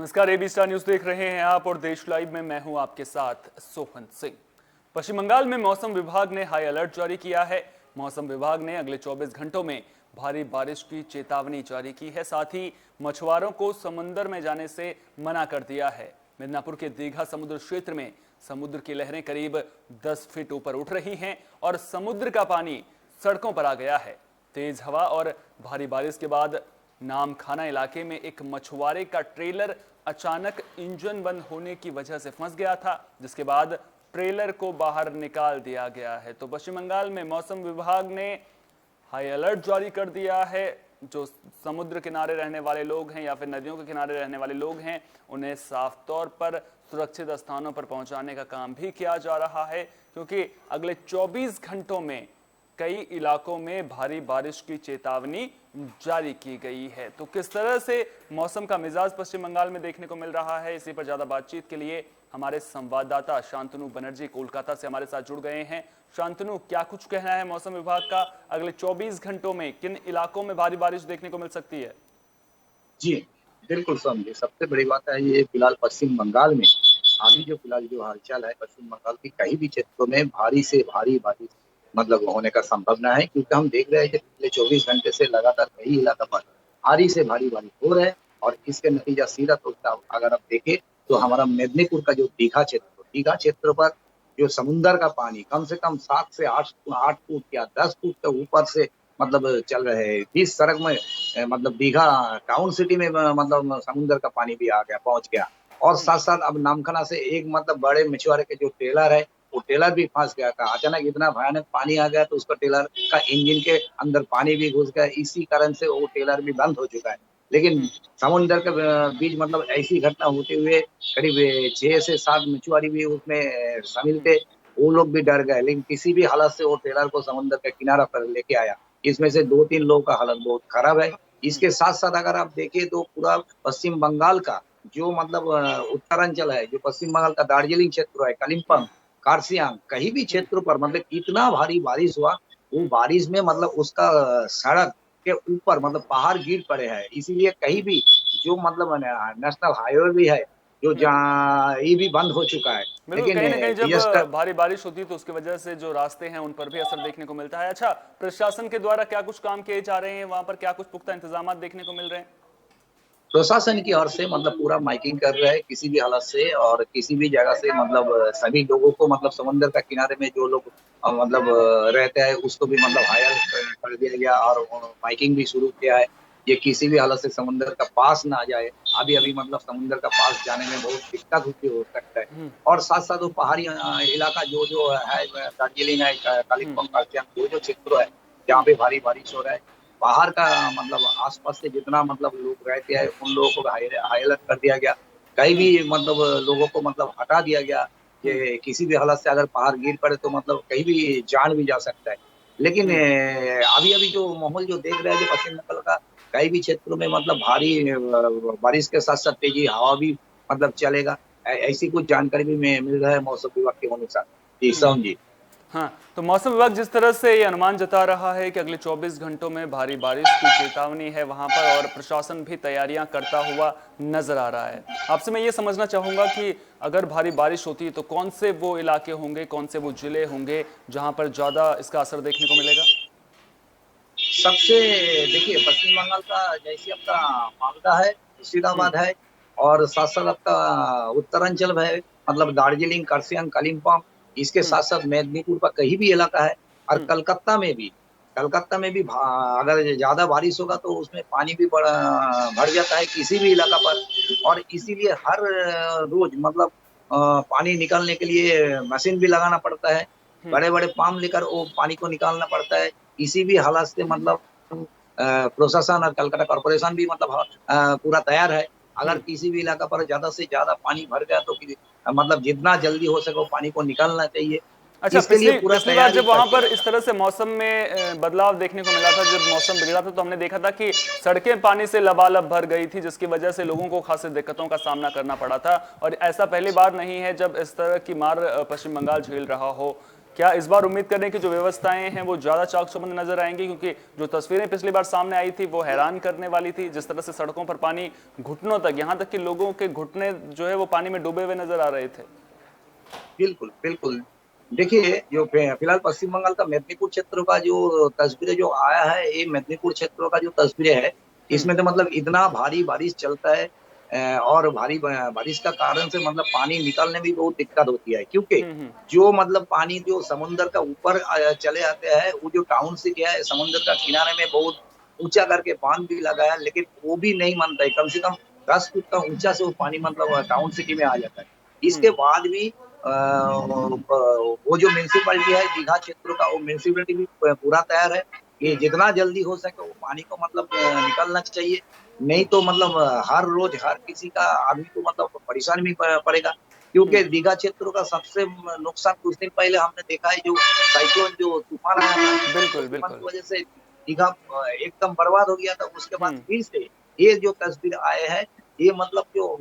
नमस्कार, AB star news देख रहे हैं आप और देश लाइव में मैं हूं आपके साथ सोहन सिंह। पश्चिम बंगाल में मौसम विभाग ने हाई अलर्ट जारी किया है। मौसम विभाग ने अगले 24 घंटों में भारी बारिश की चेतावनी जारी की है। साथ ही मछुआरों को समुद्र में जाने से मना कर दिया है। मिदनापुर के दीघा समुद्र क्षेत्र में समुद्र की लहरें करीब 10 फीट ऊपर उठ रही हैं और समुद्र का पानी सड़कों पर आ गया है। तेज हवा और भारी बारिश के बाद नामखाना इलाके में एक मछुआरे का ट्रेलर अचानक इंजन बंद होने की वजह से फंस गया था, जिसके बाद ट्रेलर को बाहर निकाल दिया गया है। तो पश्चिम बंगाल में मौसम विभाग ने हाई अलर्ट जारी कर दिया है। जो समुद्र किनारे रहने वाले लोग हैं या फिर नदियों के किनारे रहने वाले लोग हैं, उन्हें साफ तौर पर सुरक्षित स्थानों पर पहुंचाने का काम भी किया जा रहा है, क्योंकि अगले 24 घंटों में कई इलाकों में भारी बारिश की चेतावनी जारी की गई है। तो किस तरह से मौसम का मिजाज पश्चिम बंगाल में देखने को मिल रहा है, इसी पर ज्यादा बातचीत के लिए हमारे संवाददाता शांतनु बनर्जी कोलकाता से हमारे साथ जुड़ गए हैं। शांतनु, क्या कुछ कहना है मौसम विभाग का? अगले 24 घंटों में किन इलाकों में भारी बारिश देखने को मिल सकती है? जी, बिल्कुल समझे। सबसे बड़ी बात है ये फिलहाल पश्चिम बंगाल में अभी जो फिलहाल जो हालचाल है पश्चिम बंगाल की कई भी क्षेत्रों में भारी से भारी बारिश मतलब होने का संभावना है, क्योंकि हम देख रहे हैं कि पिछले 24 घंटे से लगातार कई इलाका पर भारी से भारी बारिश हो रहा है। और इसके नतीजा सीधा तौर पर अगर आप देखें तो हमारा मेदिनीपुर का जो दीघा क्षेत्र पर जो समुद्र का पानी कम से कम 7 से 8 फुट या 10 फुट के ऊपर से मतलब चल रहे हैं। बीच सड़क में मतलब दीघा टाउन सिटी में मतलब समुद्र का पानी भी आ गया, पहुंच गया। और साथ साथ अब नामखाना से एक मतलब बड़े मछुआरे के जो टेलर है वो टेलर भी फंस गया था। अचानक इतना भयानक पानी आ गया तो उसका टेलर का इंजन के अंदर पानी भी घुस गया। इसी कारण से वो टेलर भी बंद हो चुका है। लेकिन समुद्र के बीच मतलब ऐसी घटना होते हुए करीब 6 से 7 मछुआरे भी उसमें शामिल थे। वो लोग भी डर गए, लेकिन किसी भी हालत से वो टेलर को समुद्र के किनारा पर लेके आया। इसमें से 2-3 लोगों का हालत बहुत खराब है। इसके साथ साथ अगर आप देखें तो पूरा पश्चिम बंगाल का जो मतलब उत्तरांचल है, जो पश्चिम बंगाल का दार्जिलिंग क्षेत्र है, कालिम्पोंग, कार्सियांग, कहीं भी क्षेत्रों पर मतलब इतना भारी बारिश हुआ। वो बारिश में मतलब उसका सड़क के ऊपर मतलब पहाड़ गिर पड़े हैं। इसीलिए कहीं भी जो मतलब नेशनल हाईवे भी है जो जहाँ ये भी बंद हो चुका है। बिल्कुल, लेकिन कहीं ना कहीं जब डिजास्टर भारी बारिश होती है तो उसकी वजह से जो रास्ते हैं उन पर भी असर देखने को मिलता है। अच्छा, प्रशासन के द्वारा क्या कुछ काम किए जा रहे हैं? वहां पर क्या कुछ पुख्ता इंतजाम देखने को मिल रहे हैं? प्रशासन की ओर से मतलब पूरा माइकिंग कर रहा है किसी भी हालत से और किसी भी जगह से मतलब सभी लोगों को मतलब समुद्र का किनारे में जो लोग मतलब रहते हैं उसको भी मतलब हायर कर दिया गया और माइकिंग भी शुरू किया है। ये किसी भी हालत से समुद्र का पास ना आ जाए। अभी अभी मतलब समुद्र का पास जाने में बहुत दिक्कत होती हो सकता है। और साथ साथ वो पहाड़ी इलाका जो जो है दार्जिलिंग है, कालिम्पोंग, कार्सियांग, जो जो क्षेत्र है जहाँ पे भारी बारिश हो रहा है, बाहर का मतलब आसपास से जितना मतलब लोग रहते हैं उन लोगों को हाई अलर्ट कर दिया गया। कहीं भी मतलब लोगों को मतलब हटा दिया गया कि किसी भी हालत से अगर पहाड़ गिर पड़े तो मतलब कहीं भी जान भी जा सकता है। लेकिन अभी अभी जो माहौल जो देख रहे हैं जो पश्चिम बंगाल का कई भी क्षेत्रों में मतलब भारी बारिश के साथ साथ तेजी हवा भी मतलब चलेगा। ऐसी कुछ जानकारी भी मिल रहा है मौसम विभाग के अनुसार। जी सोहन जी। हाँ, तो मौसम विभाग जिस तरह से ये अनुमान जता रहा है कि अगले 24 घंटों में भारी बारिश की चेतावनी है वहां पर, और प्रशासन भी तैयारियां करता हुआ नजर आ रहा है। आपसे मैं ये समझना चाहूंगा कि अगर भारी बारिश होती है तो कौन से वो इलाके होंगे, कौन से वो जिले होंगे जहां पर ज्यादा इसका असर देखने को मिलेगा? सबसे देखिए पश्चिम बंगाल का जैसे आपका मालदा है, मुर्शिदाबाद है और साथ साथ आपका उत्तरांचल है मतलब दार्जिलिंग, कार्सियांग, कालिम्पोंग। इसके साथ साथ मेदिनीपुर का कहीं भी इलाका है। और कलकत्ता में भी अगर ज्यादा बारिश होगा तो उसमें पानी भी भर जाता है किसी भी इलाका पर। और इसीलिए हर रोज मतलब पानी निकालने के लिए मशीन भी लगाना पड़ता है। बड़े बड़े पाम लेकर वो पानी को निकालना पड़ता है। किसी भी हालत से मतलब प्रशासन और कलकत्ता कॉर्पोरेशन भी मतलब पूरा तैयार है। अगर किसी भी इलाका पर ज्यादा से ज्यादा पानी भर गया तो फिर मतलब जितना जल्दी हो सके पानी को निकालना चाहिए। अच्छा, इसके लिए पूरा पिछली बार तैयारी जब वहां करके पर रखा। इस तरह से मौसम में बदलाव देखने को मिला था, जब मौसम बिगड़ा था, तो हमने देखा था कि सड़कें पानी से लबालब भर गई थी, जिसकी वजह से लोगों को खासी दिक्कतों का सामना करना पड़ा था। और ऐसा पहली बार नहीं है जब इस तरह की मार पश्चिम बंगाल झेल रहा हो। क्या इस बार उम्मीद करें कि जो व्यवस्थाएं हैं वो ज्यादा चाक चौबंद नजर आएंगी, क्योंकि जो तस्वीरें पिछली बार सामने आई थी वो हैरान करने वाली थी, जिस तरह से सड़कों पर पानी घुटनों तक, यहाँ तक कि लोगों के घुटने जो है वो पानी में डूबे हुए नजर आ रहे थे। बिल्कुल, बिल्कुल। देखिए, जो फिलहाल पश्चिम बंगाल का मेदिनीपुर क्षेत्र का जो तस्वीरें जो आया है, ये मेदिनीपुर क्षेत्र का जो तस्वीरें है, हम्म। इसमें तो मतलब इतना भारी बारिश चलता है और भारी बारिश का कारण से मतलब पानी निकलने में भी बहुत दिक्कत होती है, क्योंकि हम्म। जो मतलब पानी जो समुद्र का ऊपर चले आते हैं, वो जो टाउन से क्या है, समुद्र का किनारे में बहुत ऊंचा करके बांध भी लगा है, लेकिन वो भी नहीं मानता है। कम से कम 10 फुट का ऊंचा से वो पानी मतलब टाउन सिटी में आ जाता है। इसके हम्म। बाद भी वो जो म्यूनसिपैलिटी है दीघा क्षेत्र का, वो म्यूनसिपैलिटी भी पूरा तैयार है कि हम्म। जितना जल्दी हो सके वो पानी को मतलब निकलना चाहिए। नहीं तो मतलब हर रोज हर किसी का आदमी को मतलब परेशान भी पड़ेगा, क्योंकि हम्म। दीघा क्षेत्र का सबसे नुकसान कुछ दिन पहले हमने देखा है, जो साइक्लोन जो तूफान आया था, वो बिल्कुल तूफान बिल्कुल। की वजह से दीघा एकदम बर्बाद हो गया था। उसके बाद हम्म। फिर से ये जो तस्वीर आए हैं, ये मतलब जो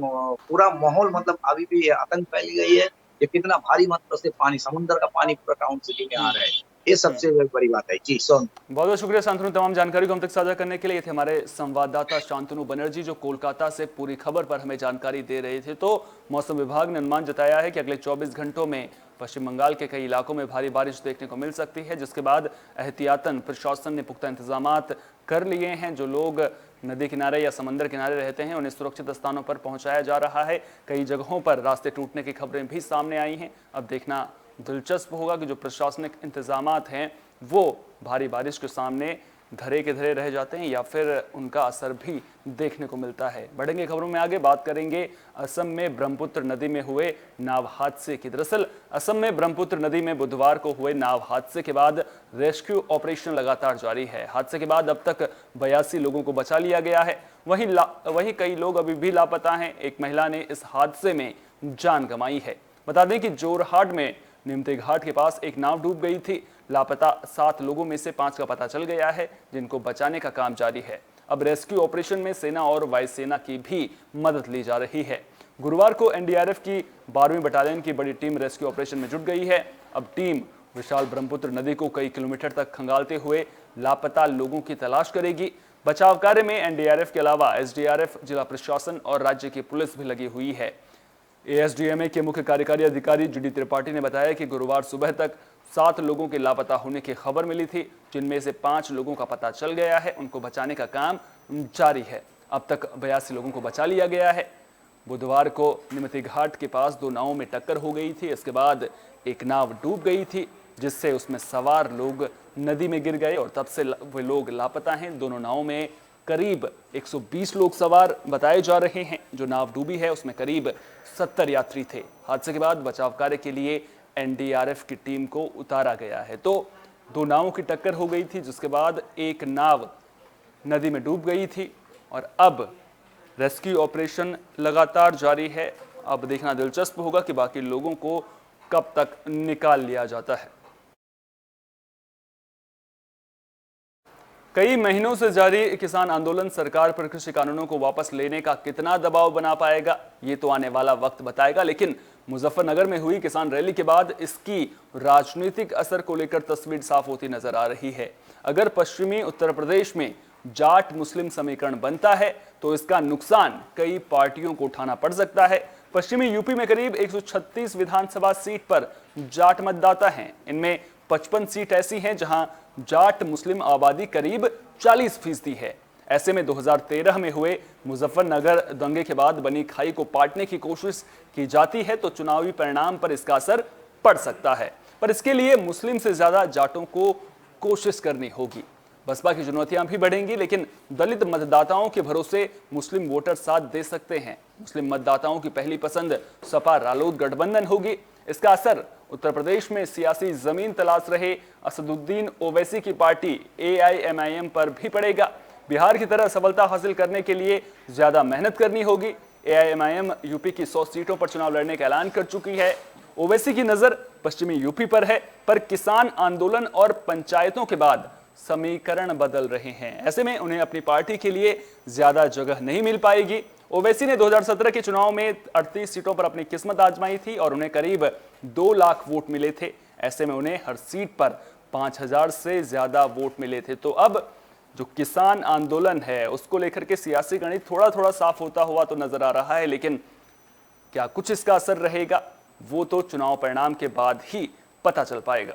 पूरा माहौल मतलब अभी भी आतंक फैली गई है। ये कितना भारी मात्रा से पानी, समुद्र का पानी पूरा टाउन सिटी में आ हम्म। रहा है। ये हम्म। सबसे बड़ी बात है जी। सोन बहुत बहुत शुक्रिया शांतनु, तमाम जानकारी को हम तक साझा करने के लिए। ये थे हमारे संवाददाता शांतनु बनर्जी, जो कोलकाता से पूरी खबर पर हमें जानकारी दे रहे थे। तो मौसम विभाग ने अनुमान जताया है कि अगले 24 घंटों में पश्चिम बंगाल के कई इलाकों में भारी बारिश देखने को मिल सकती है, जिसके बाद एहतियातन प्रशासन ने पुख्ता इंतजाम कर लिए हैं। जो लोग नदी किनारे या समंदर किनारे रहते हैं उन्हें सुरक्षित स्थानों पर पहुंचाया जा रहा है। कई जगहों पर रास्ते टूटने की खबरें भी सामने आई हैं। अब देखना दिलचस्प होगा कि जो प्रशासनिक इंतजामात हैं वो भारी बारिश के सामने धरे के धरे रह जाते हैं या फिर उनका असर भी देखने को मिलता है। बढ़ेंगे खबरों में आगे, बात करेंगे असम में ब्रह्मपुत्र नदी में हुए नाव हादसे की। दरअसल असम में ब्रह्मपुत्र नदी में बुधवार को हुए नाव हादसे के बाद रेस्क्यू ऑपरेशन लगातार जारी है। हादसे के बाद अब तक 82 लोगों को बचा लिया गया है। वहीं कई लोग अभी भी लापता हैं। एक महिला ने इस हादसे में जान गंवाई है। बता दें कि जोरहाट में निमते घाट के पास एक नाव डूब गई थी। लापता 7 लोगों में से 5 का पता चल गया है, जिनको बचाने का काम जारी है। अब रेस्क्यू ऑपरेशन में सेना और वायुसेना की भी मदद ली जा रही है। गुरुवार को एनडीआरएफ की 12वीं बटालियन की बड़ी टीम रेस्क्यू ऑपरेशन में जुट गई है। अब टीम विशाल ब्रह्मपुत्र नदी को कई किलोमीटर तक खंगालते हुए लापता लोगों की तलाश करेगी। बचाव कार्य में एनडीआरएफ के अलावा एसडीआरएफ, जिला प्रशासन और राज्य की पुलिस भी लगी हुई है। एएसडीएमए के मुख्य कार्यकारी अधिकारी जीडी त्रिपाठी ने बताया कि गुरुवार सुबह तक 7 लोगों के लापता होने की खबर मिली थी, जिनमें से 5 लोगों का पता चल गया है। उनको बचाने का काम जारी है। अब तक 82 लोगों को बचा लिया गया है। बुधवार को निमती घाट के पास 2 नावों में टक्कर हो गई थी। इसके बाद एक नाव डूब गई थी, जिससे उसमें सवार लोग नदी में गिर गए और तब से वे लोग लापता हैं। दोनों नावों में करीब 120 लोग सवार बताए जा रहे हैं। जो नाव डूबी है उसमें करीब 70 यात्री थे। हादसे के बाद बचाव कार्य के लिए एनडीआरएफ की टीम को उतारा गया है। तो 2 नावों की टक्कर हो गई थी, जिसके बाद एक नाव नदी में डूब गई थी और अब रेस्क्यू ऑपरेशन लगातार जारी है। अब देखना दिलचस्प होगा कि बाकी लोगों को कब तक निकाल लिया जाता है। कई महीनों से जारी किसान आंदोलन सरकार पर कृषि कानूनों को वापस लेने का कितना दबाव बना पाएगा, ये तो आने वाला वक्त बताएगा। लेकिन मुजफ्फरनगर में हुई किसान रैली के बाद इसकी राजनीतिक असर को लेकर तस्वीर साफ होती नजर आ रही है। अगर पश्चिमी उत्तर प्रदेश में जाट मुस्लिम समीकरण बनता है तो इसका नुकसान कई पार्टियों को उठाना पड़ सकता है। पश्चिमी यूपी में करीब 136 विधानसभा सीट पर जाट मतदाता हैं। इनमें 55 सीट ऐसी हैं जहां जाट मुस्लिम आबादी करीब 40% है। ऐसे में 2013 में हुए मुजफ्फरनगर दंगे के बाद बनी खाई को पाटने की कोशिश की जाती है तो चुनावी परिणाम पर इसका असर पड़ सकता है। पर इसके लिए मुस्लिम से ज्यादा जाटों को कोशिश करनी होगी। बसपा की चुनौतियां भी बढ़ेंगी, लेकिन दलित मतदाताओं के भरोसे मुस्लिम वोटर साथ दे सकते हैं। मुस्लिम मतदाताओं की पहली पसंद सपा रालोद गठबंधन होगी। इसका असर उत्तर प्रदेश में सियासी जमीन तलाश रहे असदुद्दीन ओवैसी की पार्टी एआईएमआईएम पर भी पड़ेगा। बिहार की तरह सफलता हासिल करने के लिए ज्यादा मेहनत करनी होगी। एआईएमआईएम यूपी की 100 सीटों पर चुनाव लड़ने का ऐलान कर चुकी है। ओवैसी की नजर पश्चिमी यूपी पर है, पर किसान आंदोलन और पंचायतों के बाद समीकरण बदल रहे हैं। ऐसे में उन्हें अपनी पार्टी के लिए ज्यादा जगह नहीं मिल पाएगी। ओवैसी ने 2017 के चुनाव में 38 सीटों पर अपनी किस्मत आजमाई थी और उन्हें करीब 2 लाख वोट मिले थे। ऐसे में उन्हें हर सीट पर 5000 से ज्यादा वोट मिले थे। तो अब जो किसान आंदोलन है उसको लेकर के सियासी गणित थोड़ा थोड़ा साफ होता हुआ तो नजर आ रहा है, लेकिन क्या कुछ इसका असर रहेगा वो तो चुनाव परिणाम के बाद ही पता चल पाएगा।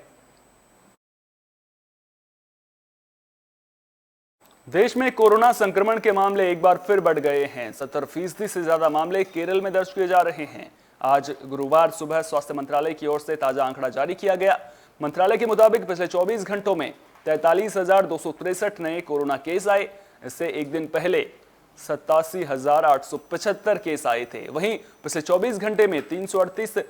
देश में कोरोना संक्रमण के मामले एक बार फिर बढ़ गए हैं। 70% से ज्यादा मामले केरल में दर्ज किए जा रहे हैं। आज गुरुवार सुबह स्वास्थ्य मंत्रालय की ओर से ताजा आंकड़ा जारी किया गया। मंत्रालय के मुताबिक पिछले 24 घंटों में 43,263 नए कोरोना केस आए। इससे एक दिन पहले 87,875 केस आए थे। वहीं पिछले 24 घंटे में 338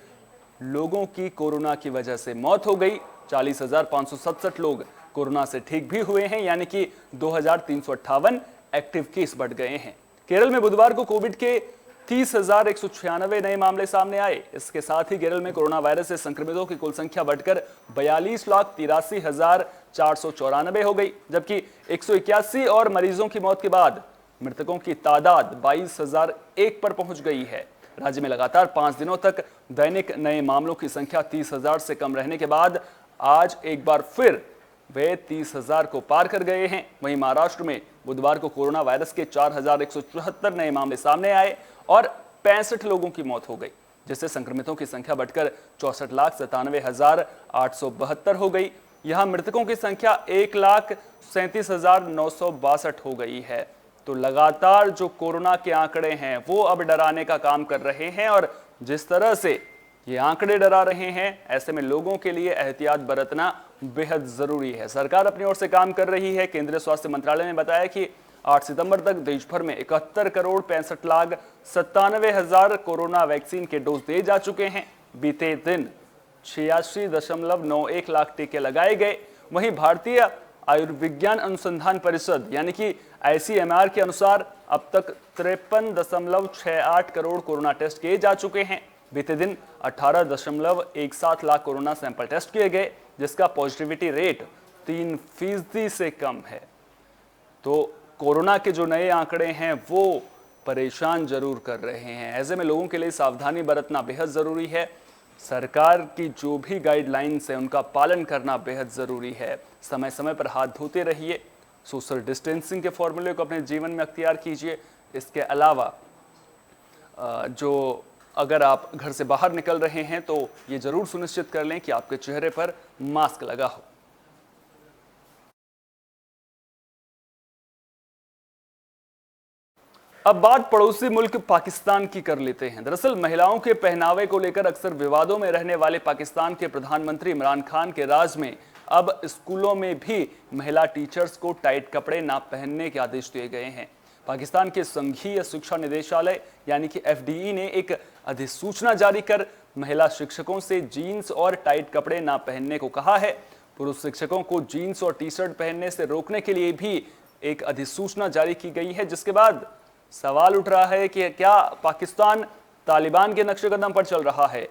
लोगों की कोरोना की वजह से मौत हो गई। 40,567 लोग कोरोना से ठीक भी हुए हैं, यानी कि 2,358 एक्टिव केस बढ़ गए हैं। केरल में बुधवार को कोविड के 30,196 नए मामले सामने आए। इसके साथ ही केरल में कोरोना वायरस से संक्रमितों की कुल संख्या बढ़कर 42,83,494 हो गई, जबकि 181 और मरीजों की मौत के बाद मृतकों की तादाद 22,001 पर पहुंच गई है। राज्य में लगातार 5 दिनों तक दैनिक नए मामलों की संख्या 30,000 से कम रहने के बाद आज एक बार फिर वे 30,000 को पार कर गए हैं। वहीं महाराष्ट्र में बुधवार को कोरोना वायरस के 4,174 नए मामले सामने आए और 65 लोगों की मौत हो गई, जिससे संक्रमितों की संख्या बढ़कर 64,97,872 हो गई। यहां मृतकों की संख्या 1,37,962 हो गई है। तो लगातार जो कोरोना के आंकड़े हैं वो अब डराने का काम कर रहे हैं, और जिस तरह से ये आंकड़े डरा रहे हैं, ऐसे में लोगों के लिए एहतियात बरतना बेहद जरूरी है। सरकार अपनी ओर से काम कर रही है। केंद्रीय स्वास्थ्य मंत्रालय ने बताया कि 8 सितंबर तक देश भर में 71,65,97,000 कोरोना वैक्सीन के डोज दिए जा चुके हैं। बीते दिन 86.91 लाख टीके लगाए गए। वहीं भारतीय आयुर्विज्ञान अनुसंधान परिषद यानी कि ICMR के अनुसार अब तक 53.68 करोड़ कोरोना टेस्ट किए जा चुके हैं। बीते दिन 18.17 लाख कोरोना सैंपल टेस्ट किए गए, जिसका पॉजिटिविटी रेट 3% से कम है। तो कोरोना के जो नए आंकड़े हैं वो परेशान जरूर कर रहे हैं। ऐसे में लोगों के लिए सावधानी बरतना बेहद जरूरी है। सरकार की जो भी गाइडलाइंस है उनका पालन करना बेहद जरूरी है। समय समय पर हाथ धोते रहिए। सोशल डिस्टेंसिंग के फॉर्मूले को अपने जीवन में अख्तियार कीजिए। इसके अलावा जो अगर आप घर से बाहर निकल रहे हैं तो ये जरूर सुनिश्चित कर लें कि आपके चेहरे पर मास्क लगा हो। अब बात पड़ोसी मुल्क पाकिस्तान की कर लेते हैं। दरअसल महिलाओं के पहनावे को लेकर अक्सर विवादों में रहने वाले पाकिस्तान के प्रधानमंत्री इमरान खान के राज में अब स्कूलों में भी महिला टीचर्स को टाइट कपड़े ना पहनने के आदेश दिए गए हैं। पाकिस्तान के संघीय शिक्षा निदेशालय यानी कि FDE ने एक अधिसूचना जारी कर महिला शिक्षकों से जीन्स और टाइट कपड़े ना पहनने को कहा है। पुरुष शिक्षकों को जीन्स और टी-शर्ट पहनने से रोकने के लिए भी एक अधिसूचना जारी की गई है, जिसके बाद सवाल उठ रहा है कि क्या पाकिस्तान तालिबान के नक्शे कदम पर चल रहा है।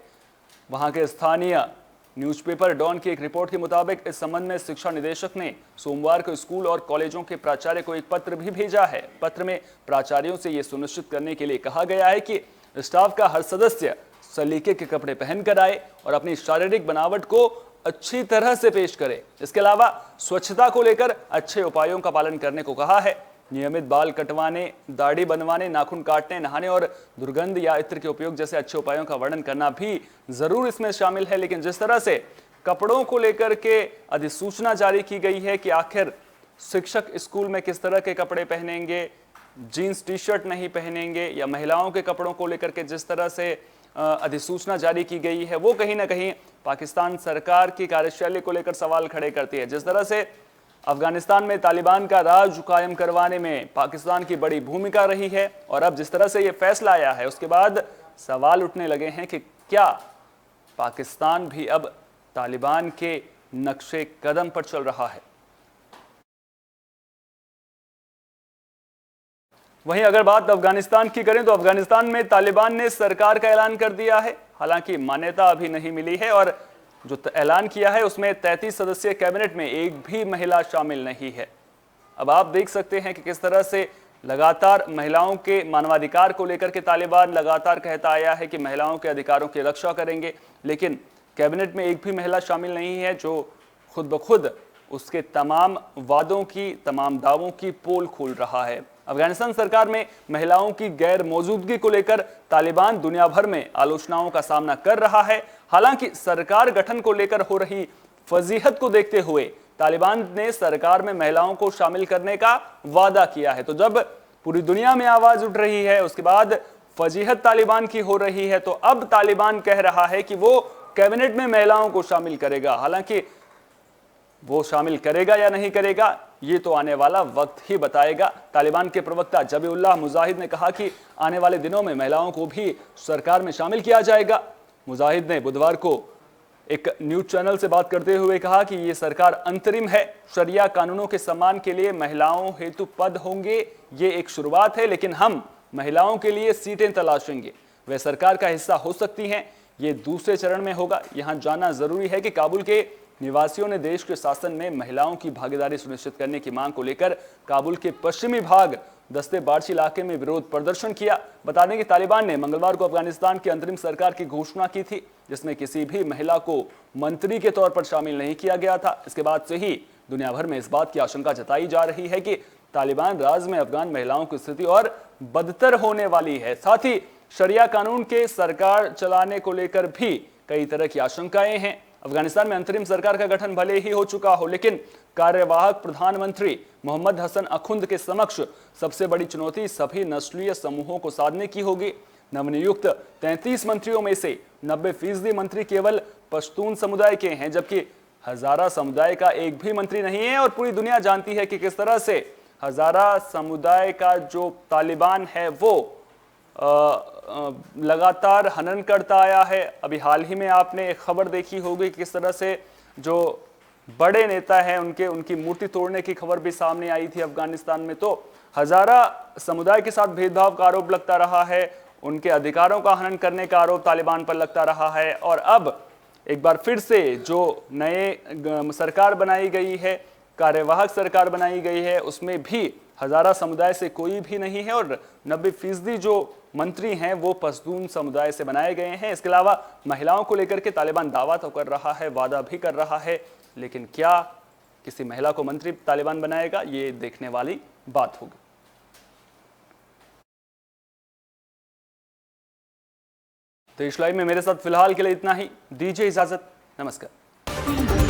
वहां के स्थानीय न्यूज़पेपर डॉन की एक रिपोर्ट के मुताबिक इस संबंध में शिक्षा निदेशक ने सोमवार को स्कूल और कॉलेजों के प्राचार्य को एक पत्र भी भेजा है। पत्र में प्राचार्यों से यह सुनिश्चित करने के लिए कहा गया है कि स्टाफ का हर सदस्य सलीके के कपड़े पहनकर आए और अपनी शारीरिक बनावट को अच्छी तरह से पेश करे। इसके अलावा स्वच्छता को लेकर अच्छे उपायों का पालन करने को कहा है। नियमित बाल कटवाने, दाढ़ी बनवाने, नाखून काटने, नहाने और दुर्गंध या इत्र के उपयोग जैसे अच्छे उपायों का वर्णन करना भी जरूर इसमें शामिल है। लेकिन जिस तरह से कपड़ों को लेकर के अधिसूचना जारी की गई है कि आखिर शिक्षक स्कूल में किस तरह के कपड़े पहनेंगे, जीन्स टी-शर्ट नहीं पहनेंगे, या महिलाओं के कपड़ों को लेकर के जिस तरह से अधिसूचना जारी की गई है, वो कहीं ना कहीं पाकिस्तान सरकार की कार्यशैली को लेकर सवाल खड़े करती है। जिस तरह से अफगानिस्तान में तालिबान का राज कायम करवाने में पाकिस्तान की बड़ी भूमिका रही है, और अब जिस तरह से ये फैसला आया है उसके बाद सवाल उठने लगे हैं कि क्या पाकिस्तान भी अब तालिबान के नक्शे कदम पर चल रहा है। वहीं अगर बात अफगानिस्तान की करें तो अफगानिस्तान में तालिबान ने सरकार का ऐलान कर दिया है। हालांकि मान्यता अभी नहीं मिली है, और जो ऐलान किया है उसमें 33 सदस्यीय कैबिनेट में एक भी महिला शामिल नहीं है। अब आप देख सकते हैं कि किस तरह से लगातार महिलाओं के मानवाधिकार को लेकर के तालिबान लगातार कहता आया है कि महिलाओं के अधिकारों की रक्षा करेंगे, लेकिन कैबिनेट में एक भी महिला शामिल नहीं है जो खुद ब खुद उसके तमाम वादों की, तमाम दावों की पोल खोल रहा है। अफगानिस्तान सरकार में महिलाओं की गैर मौजूदगी को लेकर तालिबान दुनिया भर में आलोचनाओं का सामना कर रहा है। हालांकि सरकार गठन को लेकर हो रही फजीहत को देखते हुए तालिबान ने सरकार में महिलाओं को शामिल करने का वादा किया है। तो जब पूरी दुनिया में आवाज उठ रही है, उसके बाद फजीहत तालिबान की हो रही है, तो अब तालिबान कह रहा है कि वो कैबिनेट में महिलाओं को शामिल करेगा। हालांकि वो शामिल करेगा या नहीं करेगा, ये तो आने वाला वक्त ही बताएगा। तालिबान के प्रवक्ता जबीउल्लाह मुजाहिद ने कहा कि आने वाले दिनों में महिलाओं को भी सरकार में शामिल किया जाएगा। मुजाहिद ने बुधवार को एक न्यूज चैनल से बात करते हुए कहा कि ये सरकार अंतरिम है, शरिया कानूनों के सम्मान के लिए महिलाओं हेतु पद होंगे, ये एक शुरुआत है, लेकिन हम महिलाओं के लिए सीटें तलाशेंगे। वे सरकार का हिस्सा हो सकती हैं, ये दूसरे चरण में होगा। यहां जानना जरूरी है कि काबुल के निवासियों ने देश के शासन में महिलाओं की भागीदारी सुनिश्चित करने की मांग को लेकर काबुल के पश्चिमी भाग दस्ते बार्शी इलाके में विरोध प्रदर्शन किया। बता दें कि तालिबान ने मंगलवार को अफगानिस्तान की अंतरिम सरकार की घोषणा की थी, जिसमें किसी भी महिला को मंत्री के तौर पर शामिल नहीं किया गया था। इसके बाद से ही दुनिया भर में इस बात की आशंका जताई जा रही है कि तालिबान राज में अफगान महिलाओं की स्थिति और बदतर होने वाली है। साथ ही शरिया कानून के सरकार चलाने को लेकर भी कई तरह की आशंकाएं हैं। अफगानिस्तान में अंतरिम सरकार का गठन भले ही हो चुका हो, लेकिन कार्यवाहक प्रधानमंत्री मोहम्मद हसन अखुंद के समक्ष सबसे बड़ी चुनौती सभी नस्लीय समूहों को साधने की होगी। नवनियुक्त 33 मंत्रियों में से 90% मंत्री केवल पश्तून समुदाय के हैं, जबकि हजारा समुदाय का एक भी मंत्री नहीं है। और पूरी दुनिया जानती है कि किस तरह से हजारा समुदाय का जो तालिबान है वो लगातार हनन करता आया है। अभी हाल ही में आपने एक खबर देखी होगी किस तरह से जो बड़े नेता हैं उनकी मूर्ति तोड़ने की खबर भी सामने आई थी अफगानिस्तान में। तो हजारा समुदाय के साथ भेदभाव का आरोप लगता रहा है, उनके अधिकारों का हनन करने का आरोप तालिबान पर लगता रहा है। और अब एक बार फिर से जो नए सरकार बनाई गई है, कार्यवाहक सरकार बनाई गई है, उसमें भी हजारा समुदाय से कोई भी नहीं है और 90% जो मंत्री हैं वो पश्तून समुदाय से बनाए गए हैं। इसके अलावा महिलाओं को लेकर के तालिबान दावा तो कर रहा है, वादा भी कर रहा है, लेकिन क्या किसी महिला को मंत्री तालिबान बनाएगा, ये देखने वाली बात होगी। देश लाइव में मेरे साथ फिलहाल के लिए इतना ही। दीजिए इजाजत, नमस्कार।